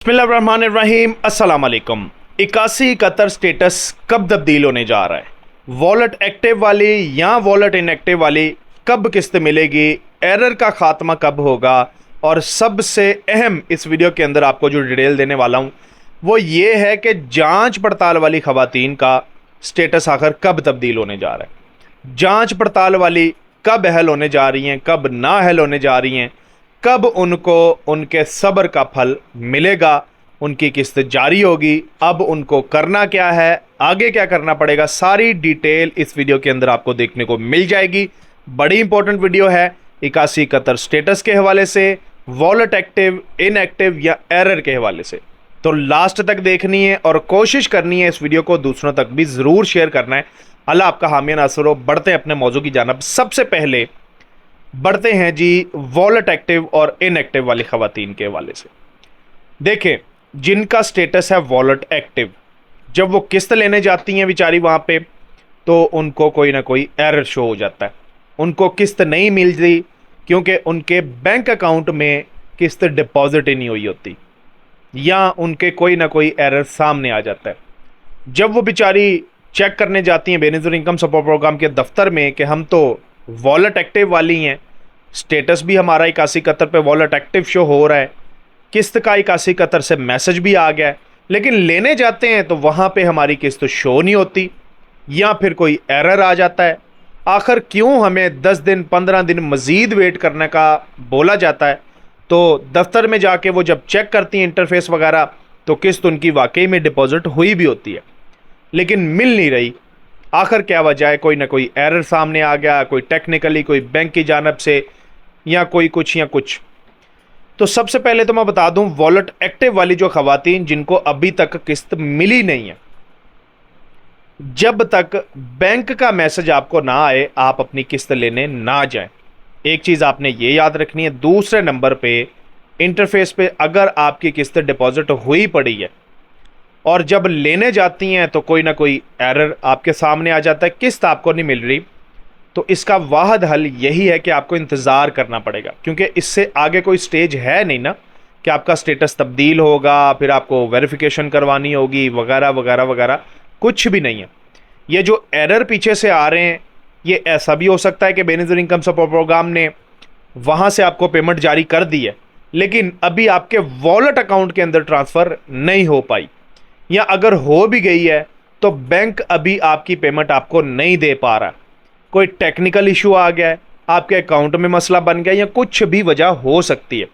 बिस्मिल्लाहिर्रहमानिर्रहीम अस्सलाम वालेकुम। 8171 स्टेटस कब तब्दील होने जा रहा है? वॉलेट एक्टिव वाली या वॉलेट इनएक्टिव वाली कब किस्त मिलेगी? एरर का खात्मा कब होगा? और सबसे अहम इस वीडियो के अंदर आपको जो डिटेल देने वाला हूं वो ये है कि जांच पड़ताल वाली खवातीन का स्टेटस आखिर कब तब्दील होने जा रहा है। जांच पड़ताल वाली कब अहल होने जा रही हैं, कब ना अहल होने जा रही हैं, कब उनको उनके सब्र का फल मिलेगा, उनकी किस्त जारी होगी, अब उनको करना क्या है, आगे क्या करना पड़ेगा, सारी डिटेल इस वीडियो के अंदर आपको देखने को मिल जाएगी। बड़ी इंपॉर्टेंट वीडियो है 8171 स्टेटस के हवाले से, वॉलेट एक्टिव, इनएक्टिव या एरर के हवाले से। तो लास्ट तक देखनी है और कोशिश करनी है इस वीडियो को दूसरों तक भी ज़रूर शेयर करना है। अल्लाह आपका हामी नासिर हो। बढ़ते हैं अपने मौजू की जानिब। सबसे पहले बढ़ते हैं जी वॉलेट एक्टिव और इनएक्टिव वाली खवातीन के हवाले से। देखें, जिनका स्टेटस है वॉलेट एक्टिव, जब वो किस्त लेने जाती हैं बेचारी वहाँ पे, तो उनको कोई ना कोई एरर शो हो जाता है। उनको किस्त नहीं मिल रही क्योंकि उनके बैंक अकाउंट में किस्त डिपॉजिट ही नहीं हुई होती, या उनके कोई ना कोई एरर सामने आ जाता है। जब वो बेचारी चेक करने जाती हैं बेनिफिशियरी इनकम सपोर्ट प्रोग्राम के दफ्तर में कि हम तो वॉलेट एक्टिव वाली हैं, स्टेटस भी हमारा 8171 पे वॉलेट एक्टिव शो हो रहा है, किस्त का 8171 से मैसेज भी आ गया है, लेकिन लेने जाते हैं तो वहाँ पे हमारी किस्त शो नहीं होती या फिर कोई एरर आ जाता है। आखिर क्यों हमें 10 दिन 15 दिन मज़ीद वेट करने का बोला जाता है? तो दफ्तर में जाके वो जब चेक करती हैं इंटरफेस वगैरह, तो किस्त उनकी वाकई में डिपॉजिट हुई भी होती है लेकिन मिल नहीं रही। आखिर क्या वजह है? कोई ना कोई एरर सामने आ गया, कोई टेक्निकली, कोई बैंक की जानब से, या कोई कुछ या कुछ। तो सबसे पहले तो मैं बता दूं, वॉलेट एक्टिव वाली जो खवातीन जिनको अभी तक किस्त मिली नहीं है, जब तक बैंक का मैसेज आपको ना आए आप अपनी किस्त लेने ना जाएं। एक चीज़ आपने ये याद रखनी है। दूसरे नंबर पे इंटरफेस पे अगर आपकी किस्त डिपॉजिट हुई पड़ी है और जब लेने जाती हैं तो कोई ना कोई एरर आपके सामने आ जाता है, किस्त आपको नहीं मिल रही, तो इसका वाहद हल यही है कि आपको इंतज़ार करना पड़ेगा, क्योंकि इससे आगे कोई स्टेज है नहीं ना कि आपका स्टेटस तब्दील होगा, फिर आपको वेरिफिकेशन करवानी होगी वगैरह वगैरह वगैरह, कुछ भी नहीं है। ये जो एरर पीछे से आ रहे हैं, ये ऐसा भी हो सकता है कि बेनिफिशियरी इनकम सपोर्ट प्रोग्राम ने वहाँ से आपको पेमेंट जारी कर दी है लेकिन अभी आपके वॉलेट अकाउंट के अंदर ट्रांसफ़र नहीं हो पाई, या अगर हो भी गई है तो बैंक अभी आपकी पेमेंट आपको नहीं दे पा रहा। कोई टेक्निकल इशू आ गया है, आपके अकाउंट में मसला बन गया, या कुछ भी वजह हो सकती है।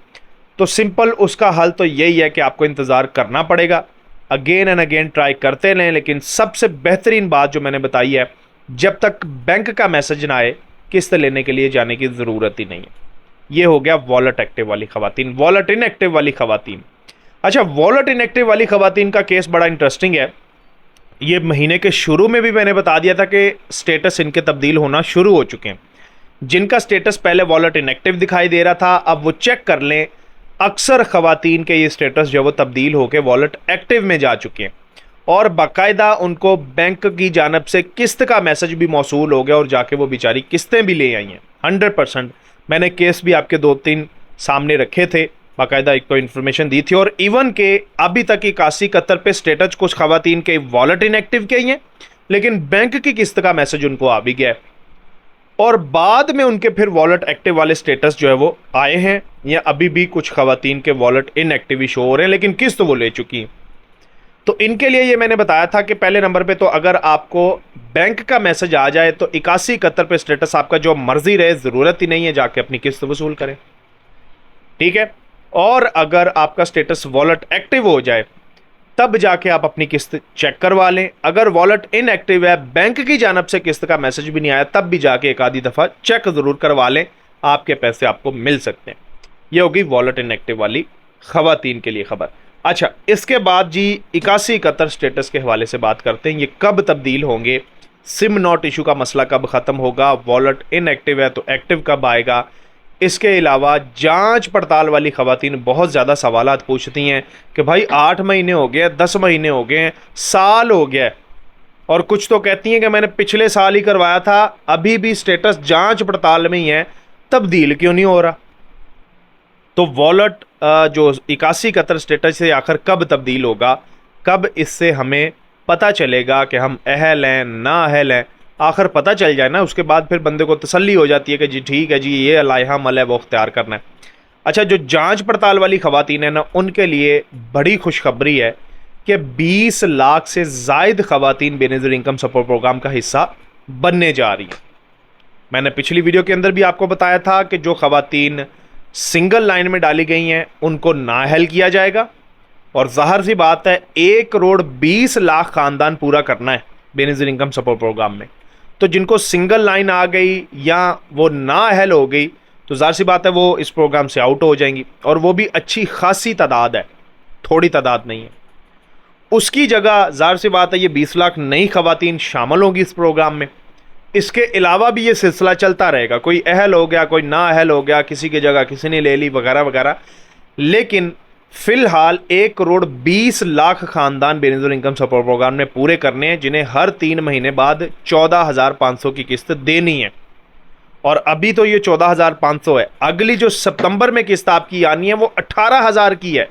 तो सिंपल उसका हल तो यही है कि आपको इंतज़ार करना पड़ेगा। अगेन एंड अगेन ट्राई करते रहें, लेकिन सबसे बेहतरीन बात जो मैंने बताई है, जब तक बैंक का मैसेज ना आए किस्त लेने के लिए जाने की ज़रूरत ही नहीं है। ये हो गया वॉलेट एक्टिव वाली खवातीन। वॉलेट इनएक्टिव वाली खवातीन, अच्छा, वॉलेट इनएक्टिव वाली खवातीन का केस बड़ा इंटरेस्टिंग है। ये महीने के शुरू में भी मैंने बता दिया था कि स्टेटस इनके तब्दील होना शुरू हो चुके हैं। जिनका स्टेटस पहले वॉलेट इनएक्टिव दिखाई दे रहा था, अब वो चेक कर लें, अक्सर खवातीन के ये स्टेटस जो वो तब्दील होकर वॉलेट एक्टिव में जा चुके हैं और बाकायदा उनको बैंक की जानब से किस्त का मैसेज भी मौसूल हो गया और जाके वो बेचारी किस्तें भी ले आई हैं 100%। मैंने केस भी आपके 2-3 सामने रखे थे, बाकायदा एक तो इन्फॉर्मेशन दी थी, और इवन के अभी तक 8171 पे स्टेटस कुछ खवातीन के वॉलेट इनएक्टिव के ही हैं लेकिन बैंक की किस्त का मैसेज उनको आ भी गया है, और बाद में उनके फिर वॉलेट एक्टिव वाले स्टेटस जो है वो आए हैं, या अभी भी कुछ खवातीन के वॉलेट इनएक्टिव ही शो हो रहे हैं लेकिन किस्त वो ले चुकी हैं। तो इनके लिए ये मैंने बताया था कि पहले नंबर पे तो अगर आपको बैंक का मैसेज आ जाए तो 8171 पे स्टेटस आपका जो मर्जी रहे, ज़रूरत ही नहीं है जाके अपनी किस्त वसूल करें, ठीक है। और अगर आपका स्टेटस वॉलेट एक्टिव हो जाए तब जाके आप अपनी किस्त चेक करवा लें। अगर वॉलेट इनएक्टिव है, बैंक की जानब से किस्त का मैसेज भी नहीं आया, तब भी जाके एक आधी दफ़ा चेक ज़रूर करवा लें, आपके पैसे आपको मिल सकते हैं। ये होगी वॉलेट इनएक्टिव वाली खवातीन के लिए खबर। अच्छा, इसके बाद जी 8171 स्टेटस के हवाले से बात करते हैं। ये कब तब्दील होंगे, सिम नॉट इशू का मसला कब ख़त्म होगा, वॉलेट इनएक्टिव है तो एक्टिव कब आएगा। इसके अलावा जांच पड़ताल वाली खवातीन बहुत ज़्यादा सवालात पूछती हैं कि भाई 8 महीने हो गए, 10 महीने हो गए, साल हो गया, और कुछ तो कहती हैं कि मैंने पिछले साल ही करवाया था, अभी भी स्टेटस जांच पड़ताल में ही है, तब्दील क्यों नहीं हो रहा। तो वॉलेट जो 81 कतर स्टेटस से आखिर कब तब्दील होगा, कब इससे हमें पता चलेगा कि हम अहल हैं ना अहल हैं। आखिर पता चल जाए ना, उसके बाद फिर बंदे को तसल्ली हो जाती है कि जी ठीक है जी, ये लाइहा अमल है वो अख्तियार करना है। अच्छा, जो जांच पड़ताल वाली खवातीन है ना, उनके लिए बड़ी खुशखबरी है कि 20 लाख से ज़ायद खवातीन बेनज़ीर इनकम सपोर्ट प्रोग्राम का हिस्सा बनने जा रही हैं। मैंने पिछली वीडियो के अंदर भी आपको बताया था कि जो खवातीन सिंगल लाइन में डाली गई हैं उनको नाअहल किया जाएगा, और ज़ाहिर सी बात है 1 करोड़ 20 लाख ख़ानदान पूरा करना है बेनज़ीर इनकम सपोर्ट प्रोग्राम में। तो जिनको सिंगल लाइन आ गई या वो नाअहल हो गई तो ज़ाहिर सी बात है वो इस प्रोग्राम से आउट हो जाएंगी, और वो भी अच्छी खासी तादाद है, थोड़ी तादाद नहीं है। उसकी जगह ज़ाहिर सी बात है ये 20 लाख नई खवातीन शामिल होंगी इस प्रोग्राम में। इसके अलावा भी ये सिलसिला चलता रहेगा, कोई अहल हो गया कोई ना अहल हो गया, किसी की जगह किसी ने ले ली वगैरह वगैरह। लेकिन फ़िलहाल 1 करोड़ 20 लाख ख़ानदान बेनज़ीर इनकम सपोर्ट प्रोग्राम में पूरे करने हैं, जिन्हें हर 3 महीने बाद 14,500 की किस्त देनी है। और अभी तो ये 14,500 है, अगली जो सितंबर में किस्त आपकी आनी है वो 18,000 की है।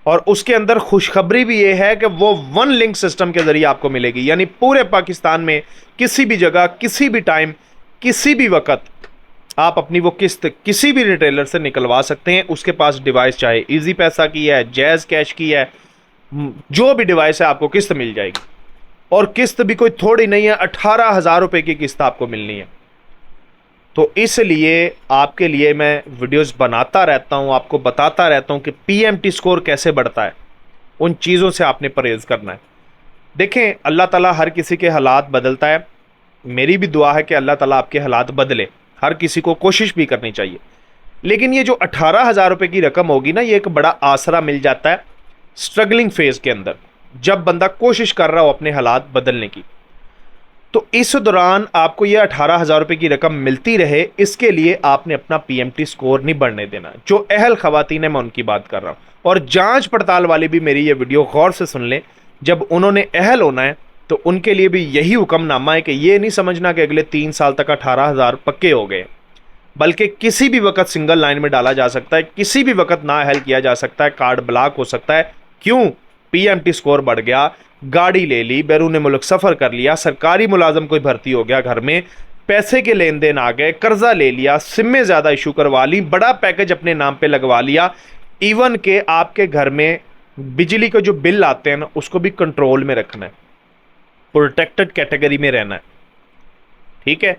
और उसके अंदर खुशखबरी भी ये है कि वो वन लिंक सिस्टम के ज़रिए आपको मिलेगी, यानी पूरे पाकिस्तान में किसी भी जगह किसी भी टाइम किसी भी वक्त आप अपनी वो किस्त किसी भी रिटेलर से निकलवा सकते हैं। उसके पास डिवाइस चाहे इजी पैसा की है, जैज़ कैश की है, जो भी डिवाइस है आपको किस्त मिल जाएगी। और किस्त भी कोई थोड़ी नहीं है, 18,000 रुपये की किस्त आपको मिलनी है। तो इसलिए आपके लिए मैं वीडियोस बनाता रहता हूं, आपको बताता रहता हूं कि पीएमटी स्कोर कैसे बढ़ता है। उन चीज़ों से आपने परहेज़ करना है। देखें, अल्लाह ताला हर किसी के हालात बदलता है। मेरी भी दुआ है कि अल्लाह ताला आपके हालात बदले, हर किसी को कोशिश भी करनी चाहिए। लेकिन ये जो 18,000 रुपये की रकम होगी ना, ये एक बड़ा आसरा मिल जाता है स्ट्रगलिंग फेज़ के अंदर, जब बंदा कोशिश कर रहा हो अपने हालात बदलने की। तो इस दौरान आपको ये 18,000 रुपये की रकम मिलती रहे, इसके लिए आपने अपना पीएमटी स्कोर नहीं बढ़ने देना। जो अहल खवातीन है मैं उनकी बात कर रहा हूँ, और जांच पड़ताल वाले भी मेरी ये वीडियो गौर से सुन लें। जब उन्होंने अहल होना है तो उनके लिए भी यही हुक्मनामा है कि ये नहीं समझना कि अगले 3 साल तक 18,000 पक्के हो गए, बल्कि किसी भी वक्त सिंगल लाइन में डाला जा सकता है, किसी भी वक्त ना अहल किया जा सकता है, कार्ड ब्लॉक हो सकता है। क्यों? पीएमटी स्कोर बढ़ गया, गाड़ी ले ली, बैरून मुल्क सफ़र कर लिया, सरकारी मुलाजम कोई भर्ती हो गया, घर में पैसे के लेन देन आ गए, कर्जा ले लिया, सिमें ज़्यादा इशू करवा ली, बड़ा पैकेज अपने नाम पे लगवा लिया। इवन के आपके घर में बिजली के जो बिल आते हैं ना, उसको भी कंट्रोल में रखना है, प्रोटेक्टेड कैटेगरी में रहना है। ठीक है,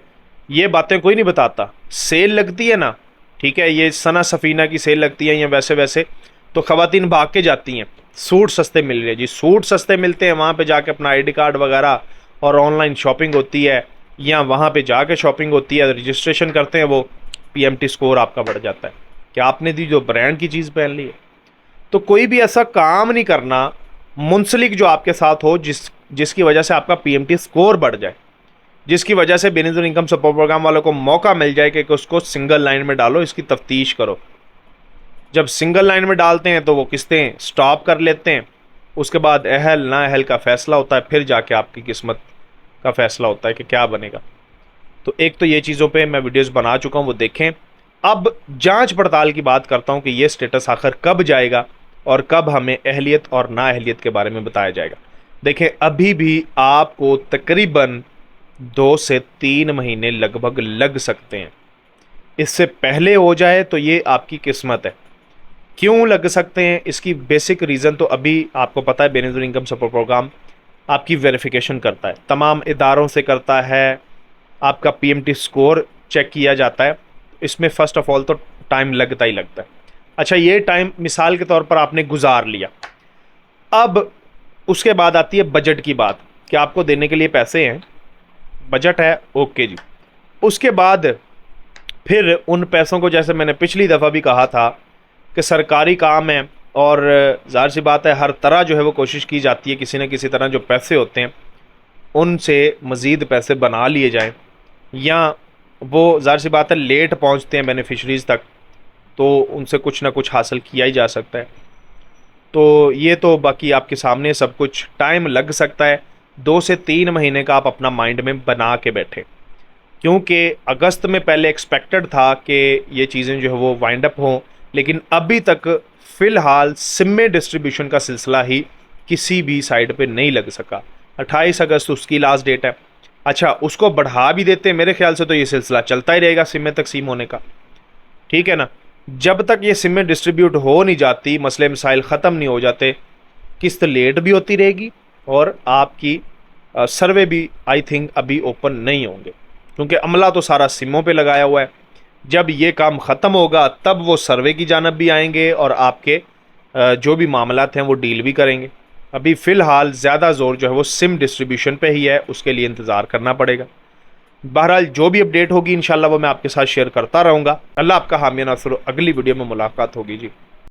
ये बातें कोई नहीं बताता। सेल लगती है ना, ठीक है, ये सना सफ़ीना की सेल लगती है या वैसे वैसे, तो ख़वातीन भाग के जाती हैं, सूट सस्ते मिल रहे जी, सूट सस्ते मिलते हैं, वहाँ पे जाके अपना आईडी कार्ड वगैरह और ऑनलाइन शॉपिंग होती है, या वहाँ पे जाके शॉपिंग होती है, रजिस्ट्रेशन करते हैं, वो पीएमटी स्कोर आपका बढ़ जाता है कि आपने दी जो ब्रांड की चीज़ पहन ली है। तो कोई भी ऐसा काम नहीं करना मुंसलिक जो आपके साथ हो जिसकी वजह से आपका पीएमटी स्कोर बढ़ जाए, जिसकी वजह से बेनज़ीर इनकम सपोर्ट प्रोग्राम वालों को मौका मिल जाए कि उसको सिंगल लाइन में डालो, इसकी तफ्तीश करो। जब सिंगल लाइन में डालते हैं तो वो किस्तें स्टॉप कर लेते हैं, उसके बाद अहल ना अहल का फ़ैसला होता है, फिर जाके आपकी किस्मत का फ़ैसला होता है कि क्या बनेगा। तो एक तो ये चीज़ों पे मैं वीडियोस बना चुका हूँ, वो देखें। अब जांच पड़ताल की बात करता हूँ कि ये स्टेटस आखिर कब जाएगा और कब हमें अहलियत और ना अहलियत के बारे में बताया जाएगा। देखें, अभी भी आपको तकरीबन 2 से 3 महीने लगभग लग सकते हैं। इससे पहले हो जाए तो ये आपकी किस्मत है। क्यों लग सकते हैं, इसकी बेसिक रीज़न तो अभी आपको पता है। बेनज़ीर इनकम सपोर्ट प्रोग्राम आपकी वेरिफिकेशन करता है, तमाम इदारों से करता है, आपका पीएमटी स्कोर चेक किया जाता है। इसमें फ़र्स्ट ऑफ ऑल तो टाइम लगता ही लगता है। अच्छा, ये टाइम मिसाल के तौर पर आपने गुजार लिया, अब उसके बाद आती है बजट की बात कि आपको देने के लिए पैसे हैं, बजट है, ओके जी। उसके बाद फिर उन पैसों को, जैसे मैंने पिछली दफ़ा भी कहा था कि सरकारी काम है और ज़ाहिर सी बात है हर तरह जो है वो कोशिश की जाती है किसी न किसी तरह जो पैसे होते हैं उनसे मज़ीद पैसे बना लिए जाएं, या वो ज़ाहिर सी बात है लेट पहुंचते हैं बेनिफिशरीज़ तक, तो उनसे कुछ ना कुछ हासिल किया ही जा सकता है। तो ये तो बाकी आपके सामने सब कुछ, टाइम लग सकता है। 2 से 3 महीने का आप अपना माइंड में बना के बैठे, क्योंकि अगस्त में पहले एक्सपेक्टेड था कि ये चीज़ें जो है वो वाइंड अप हों, लेकिन अभी तक फ़िलहाल सिम में डिस्ट्रीब्यूशन का सिलसिला ही किसी भी साइड पे नहीं लग सका। 28 अगस्त उसकी लास्ट डेट है। अच्छा, उसको बढ़ा भी देते मेरे ख्याल से तो ये सिलसिला चलता ही रहेगा सिम में तकसीम होने का, ठीक है ना। जब तक ये सिम में डिस्ट्रीब्यूट हो नहीं जाती, मसले मसाइल ख़त्म नहीं हो जाते, किस्त लेट भी होती रहेगी और आपकी सर्वे भी आई थिंक अभी ओपन नहीं होंगे, क्योंकि अमला तो सारा सिमों पे लगाया हुआ है। जब ये काम ख़त्म होगा तब वो सर्वे की जानब भी आएंगे और आपके जो भी मामलात हैं वो डील भी करेंगे। अभी फ़िलहाल ज़्यादा ज़ोर जो है वो सिम डिस्ट्रीब्यूशन पे ही है, उसके लिए इंतज़ार करना पड़ेगा। बहरहाल जो भी अपडेट होगी इंशाल्लाह वो मैं आपके साथ शेयर करता रहूँगा। अल्लाह आपका हामी नासर, अगली वीडियो में मुलाकात होगी जी।